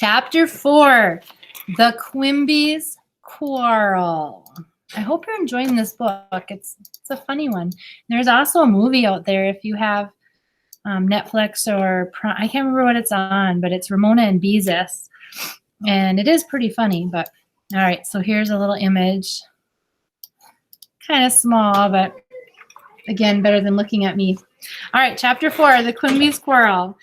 Chapter 4, The Quimby Squirrel. I hope you're enjoying this book. It's a funny one. There's also a movie out there if you have Netflix or I can't remember what it's on, but it's Ramona and Beezus. And it is pretty funny, but all right, so here's a little image. Kind of small, but again, better than looking at me. All right, Chapter 4, The Quimby Squirrel.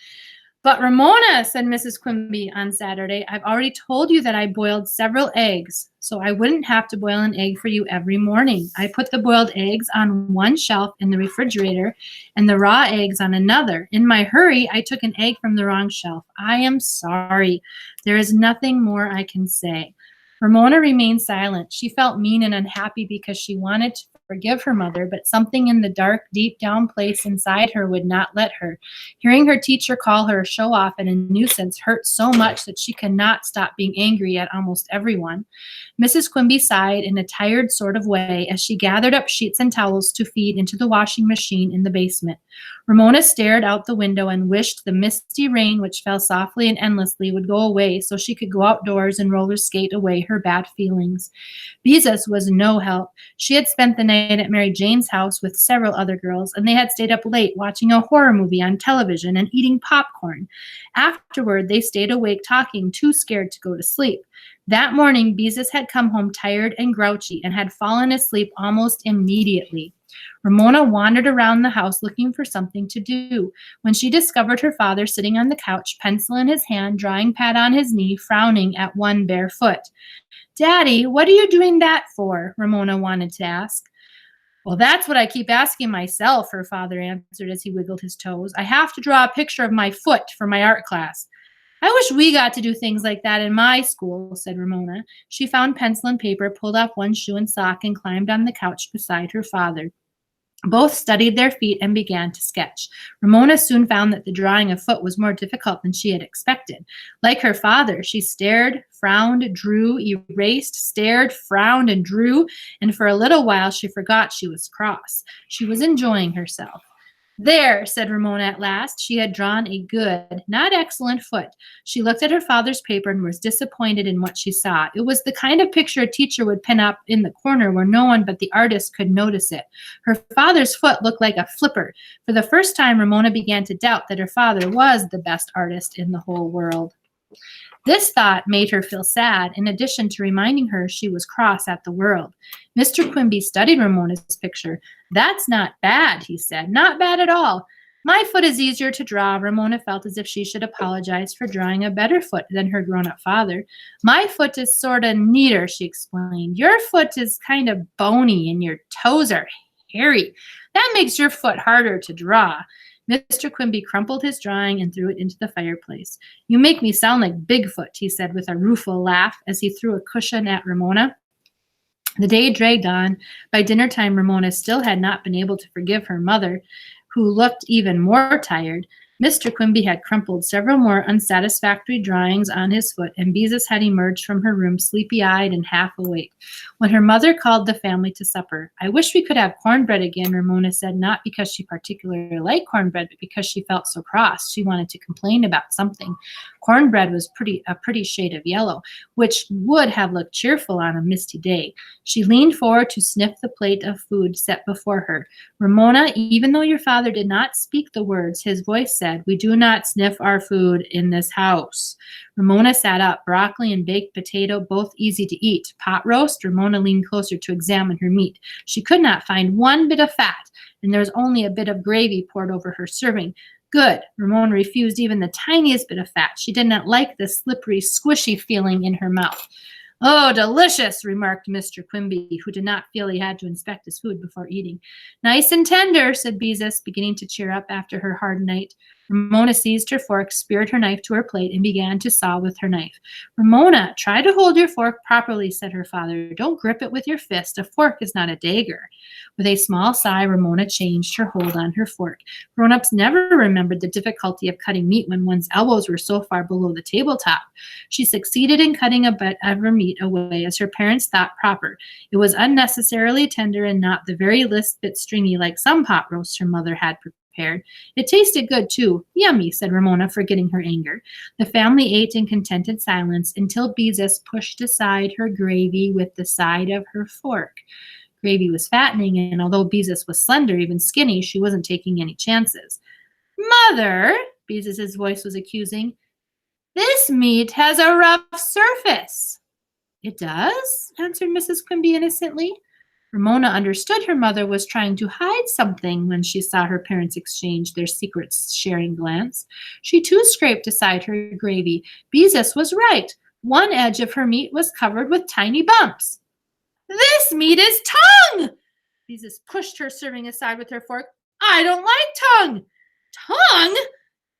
But Ramona, said Mrs. Quimby on Saturday, I've already told you that I boiled several eggs, so I wouldn't have to boil an egg for you every morning. I put the boiled eggs on one shelf in the refrigerator and the raw eggs on another. In my hurry, I took an egg from the wrong shelf. I am sorry. There is nothing more I can say. Ramona remained silent. She felt mean and unhappy because she wanted to forgive her mother, but something in the dark, deep down place inside her would not let her. Hearing her teacher call her a show-off and a nuisance hurt so much that she could not stop being angry at almost everyone. Mrs. Quimby sighed in a tired sort of way as she gathered up sheets and towels to feed into the washing machine in the basement. Ramona stared out the window and wished the misty rain, which fell softly and endlessly, would go away so she could go outdoors and roller skate away her bad feelings. Beezus was no help. She had spent the night at Mary Jane's house with several other girls, and they had stayed up late watching a horror movie on television and eating popcorn. Afterward, they stayed awake talking, too scared to go to sleep. That morning, Beezus had come home tired and grouchy and had fallen asleep almost immediately. Ramona wandered around the house looking for something to do. When she discovered her father sitting on the couch, pencil in his hand, drawing pad on his knee, frowning at one bare foot. Daddy, what are you doing that for? Ramona wanted to ask. Well, that's what I keep asking myself, her father answered as he wiggled his toes. I have to draw a picture of my foot for my art class. I wish we got to do things like that in my school, said Ramona. She found pencil and paper, pulled off one shoe and sock, and climbed on the couch beside her father. Both studied their feet and began to sketch. Ramona soon found that the drawing of foot was more difficult than she had expected. Like her father, she stared, frowned, drew, erased, stared, frowned, and drew, and for a little while she forgot she was cross. She was enjoying herself. There, said Ramona at last. She had drawn a good, not excellent foot. She looked at her father's paper and was disappointed in what she saw. It was the kind of picture a teacher would pin up in the corner where no one but the artist could notice it. Her father's foot looked like a flipper. For the first time, Ramona began to doubt that her father was the best artist in the whole world. This thought made her feel sad, in addition to reminding her she was cross at the world. Mr. Quimby studied Ramona's picture. That's not bad, he said. Not bad at all. My foot is easier to draw. Ramona felt as if she should apologize for drawing a better foot than her grown-up father. My foot is sort of neater, she explained. Your foot is kind of bony and your toes are hairy. That makes your foot harder to draw. Mr. Quimby crumpled his drawing and threw it into the fireplace. You make me sound like Bigfoot, he said with a rueful laugh as he threw a cushion at Ramona. The day dragged on. By dinner time, Ramona still had not been able to forgive her mother, who looked even more tired. Mr. Quimby had crumpled several more unsatisfactory drawings on his foot, and Beezus had emerged from her room sleepy-eyed and half awake. When her mother called the family to supper, I wish we could have cornbread again, Ramona said, not because she particularly liked cornbread, but because she felt so cross. She wanted to complain about something. Cornbread was a pretty shade of yellow, which would have looked cheerful on a misty day. She leaned forward to sniff the plate of food set before her. Ramona, even though your father did not speak the words, his voice said, we do not sniff our food in this house. Ramona sat up. Broccoli and baked potato, both easy to eat. Pot roast. Ramona leaned closer to examine her meat. She could not find one bit of fat, and there was only a bit of gravy poured over her serving. Good. Ramona refused even the tiniest bit of fat. She did not like the slippery, squishy feeling in her mouth. Oh, delicious, remarked Mr. Quimby, who did not feel he had to inspect his food before eating. Nice and tender, said Beezus, beginning to cheer up after her hard night. Ramona seized her fork, speared her knife to her plate, and began to saw with her knife. Ramona, try to hold your fork properly, said her father. Don't grip it with your fist. A fork is not a dagger. With a small sigh, Ramona changed her hold on her fork. Grown-ups never remembered the difficulty of cutting meat when one's elbows were so far below the tabletop. She succeeded in cutting a bit of her meat away as her parents thought proper. It was unnecessarily tender and not the very least bit stringy like some pot roasts her mother had prepared. prepared. It tasted good, too. Yummy, said Ramona, forgetting her anger. The family ate in contented silence until Beezus pushed aside her gravy with the side of her fork. Gravy was fattening, and although Beezus was slender, even skinny, she wasn't taking any chances. Mother, Beezus's voice was accusing, this meat has a rough surface. It does, answered Mrs. Quimby innocently. Ramona understood her mother was trying to hide something when she saw her parents exchange their secret-sharing glance. She too scraped aside her gravy. Beezus was right. One edge of her meat was covered with tiny bumps. This meat is tongue! Beezus pushed her serving aside with her fork. I don't like tongue. Tongue?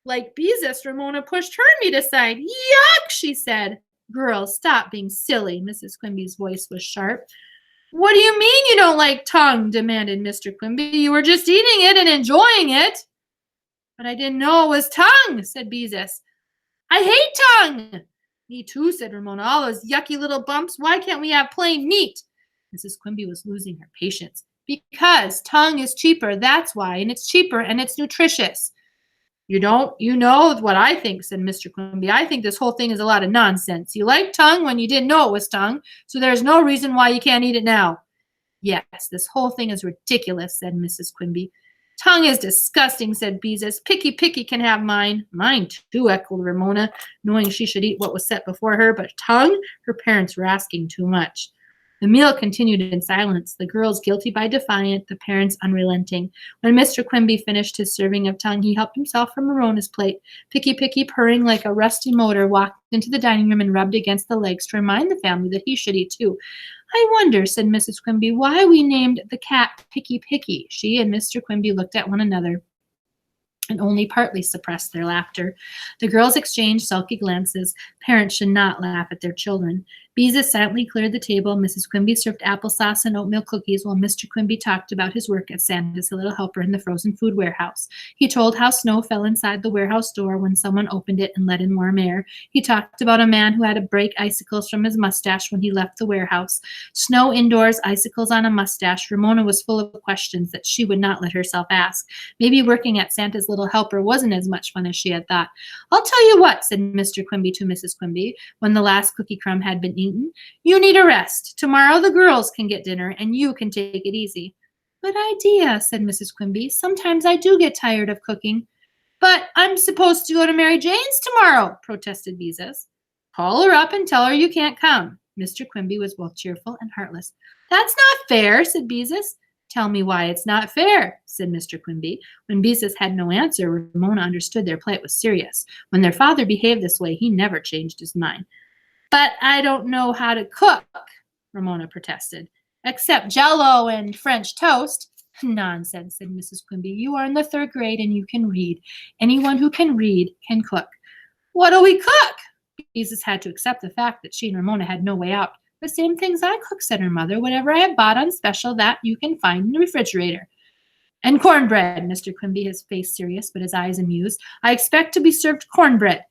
Like Beezus, Ramona pushed her meat aside. Yuck, she said. Girls, stop being silly. Mrs. Quimby's voice was sharp. What do you mean you don't like tongue? Demanded Mr. Quimby. You were just eating it and enjoying it. But I didn't know it was tongue, said Beezus. I hate tongue. Me too, said Ramona. All those yucky little bumps. Why can't we have plain meat? Mrs. Quimby was losing her patience. Because tongue is cheaper, that's why. And it's cheaper and it's nutritious. You know what I think, said Mr. Quimby. I think this whole thing is a lot of nonsense. You liked tongue when you didn't know it was tongue, so there's no reason why you can't eat it now. Yes, this whole thing is ridiculous, said Mrs. Quimby. Tongue is disgusting, said Beezus. Picky can have mine. Mine too, echoed Ramona, knowing she should eat what was set before her, but tongue? Her parents were asking too much. The meal continued in silence, the girls guilty by defiant, the parents unrelenting. When Mr. Quimby finished his serving of tongue, he helped himself from Ramona's plate. Picky, purring like a rusty motor, walked into the dining room and rubbed against the legs to remind the family that he should eat too. I wonder, said Mrs. Quimby, why we named the cat Picky. She and Mr. Quimby looked at one another and only partly suppressed their laughter. The girls exchanged sulky glances. Parents should not laugh at their children. Beezus silently cleared the table. Mrs. Quimby served applesauce and oatmeal cookies while Mr. Quimby talked about his work as Santa's little helper in the frozen food warehouse. He told how snow fell inside the warehouse door when someone opened it and let in warm air. He talked about a man who had to break icicles from his mustache when he left the warehouse. Snow indoors, icicles on a mustache. Ramona was full of questions that she would not let herself ask. Maybe working at Santa's little helper wasn't as much fun as she had thought. I'll tell you what, said Mr. Quimby to Mrs. Quimby when the last cookie crumb had been eaten. You need a rest. Tomorrow the girls can get dinner and you can take it easy. Good idea, said Mrs. Quimby. Sometimes I do get tired of cooking. But I'm supposed to go to Mary Jane's tomorrow, protested Beezus. Call her up and tell her you can't come. Mr. Quimby was both cheerful and heartless. That's not fair, said Beezus. Tell me why it's not fair, said Mr. Quimby. When Beezus had no answer, Ramona understood their plight was serious. When their father behaved this way, he never changed his mind. But I don't know how to cook, Ramona protested. Except Jell-O and French toast. Nonsense, said Mrs. Quimby. You are in the 3rd grade and you can read. Anyone who can read can cook. What'll we cook? Beezus had to accept the fact that she and Ramona had no way out. The same things I cook, said her mother. Whatever I have bought on special, that you can find in the refrigerator. And cornbread, Mr. Quimby, his face serious but his eyes amused. I expect to be served cornbread.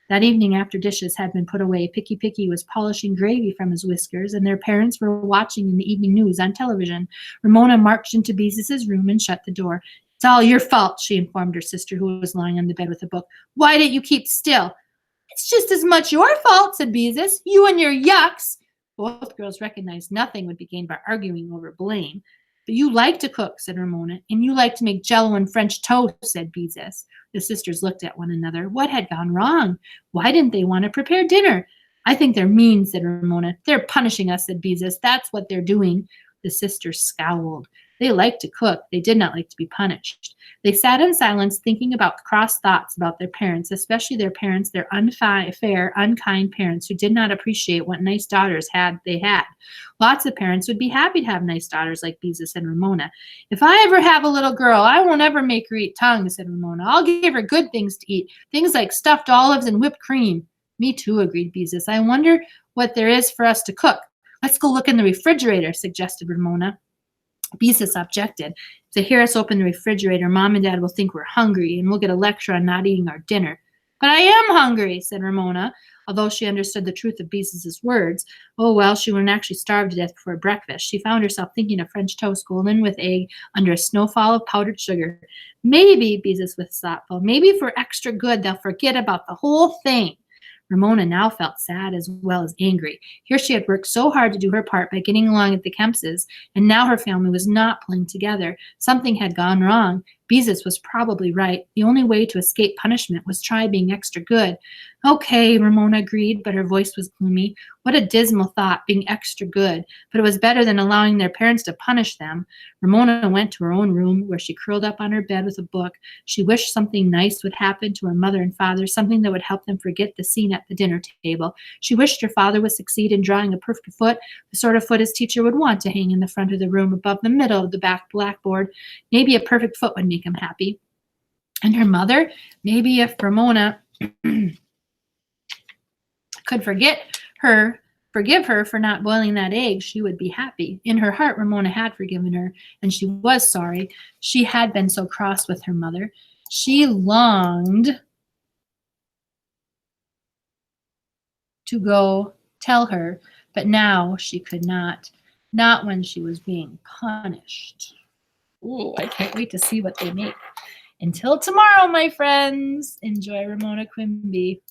That evening, after dishes had been put away, Picky was polishing gravy from his whiskers, and their parents were watching in the evening news on television. Ramona marched into Beezus's room and shut the door. It's all your fault, she informed her sister, who was lying on the bed with a book. Why didn't you keep still? It's just as much your fault, said Beezus. You and your yucks. Both girls recognized nothing would be gained by arguing over blame. But you like to cook, said Ramona, and you like to make Jell-O and French toast, said Beezus. The sisters looked at one another. What had gone wrong? Why didn't they want to prepare dinner? I think they're mean, said Ramona. They're punishing us, said Beezus. That's what they're doing. The sisters scowled. They liked to cook. They did not like to be punished. They sat in silence, thinking about cross thoughts about their parents, especially their parents, their unfair, unkind parents who did not appreciate what nice daughters they had. Lots of parents would be happy to have nice daughters like Beezus and Ramona. If I ever have a little girl, I won't ever make her eat tongue, said Ramona. I'll give her good things to eat, things like stuffed olives and whipped cream. Me too, agreed Beezus. I wonder what there is for us to cook. Let's go look in the refrigerator, suggested Ramona. Beezus objected. If they hear us open the refrigerator, Mom and Dad will think we're hungry, and we'll get a lecture on not eating our dinner. But I am hungry, said Ramona, although she understood the truth of Beezus' words. Oh, well, she wouldn't actually starve to death before breakfast. She found herself thinking of French toast golden with egg under a snowfall of powdered sugar. Maybe, Beezus was thoughtful, maybe for extra good they'll forget about the whole thing. Ramona now felt sad as well as angry. Here she had worked so hard to do her part by getting along at the Kempses, and now her family was not pulling together. Something had gone wrong. Beezus was probably right. The only way to escape punishment was try being extra good. Okay, Ramona agreed, but her voice was gloomy. What a dismal thought, being extra good. But it was better than allowing their parents to punish them. Ramona went to her own room, where she curled up on her bed with a book. She wished something nice would happen to her mother and father, something that would help them forget the scene at the dinner table. She wished her father would succeed in drawing a perfect foot, the sort of foot his teacher would want to hang in the front of the room above the middle of the back blackboard. Maybe a perfect foot would make him happy. And her mother, maybe if Ramona could forgive her for not boiling that egg, she would be happy. In her heart, Ramona had forgiven her, and she was sorry. She had been so cross with her mother. She longed to go tell her, but now she could not when she was being punished. Ooh, I can't wait to see what they make. Until tomorrow, my friends, enjoy Ramona Quimby.